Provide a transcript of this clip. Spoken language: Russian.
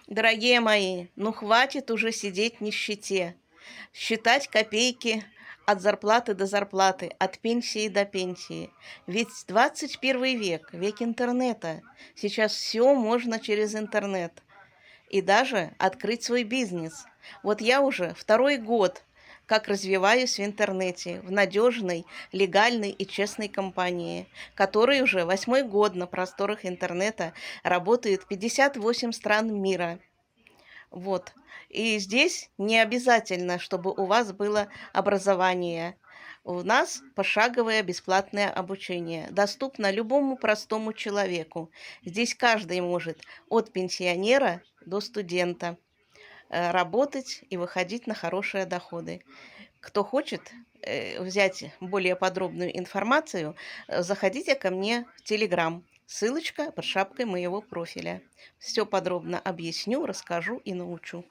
Дорогие мои, ну хватит уже сидеть в нищете, считать копейки от зарплаты до зарплаты, от пенсии до пенсии. Ведь 21 век, век интернета. Сейчас все можно через интернет. И даже открыть свой бизнес. Вот я уже второй год как развиваюсь в интернете, в надежной, легальной и честной компании, которая уже восьмой год на просторах интернета работает в 58 стран мира. Вот. И здесь не обязательно, чтобы у вас было образование. У нас пошаговое бесплатное обучение, доступно любому простому человеку. Здесь каждый может от пенсионера до студента работать и выходить на хорошие доходы. Кто хочет взять более подробную информацию, заходите ко мне в Телеграм. Ссылочка под шапкой моего профиля. Все подробно объясню, расскажу и научу.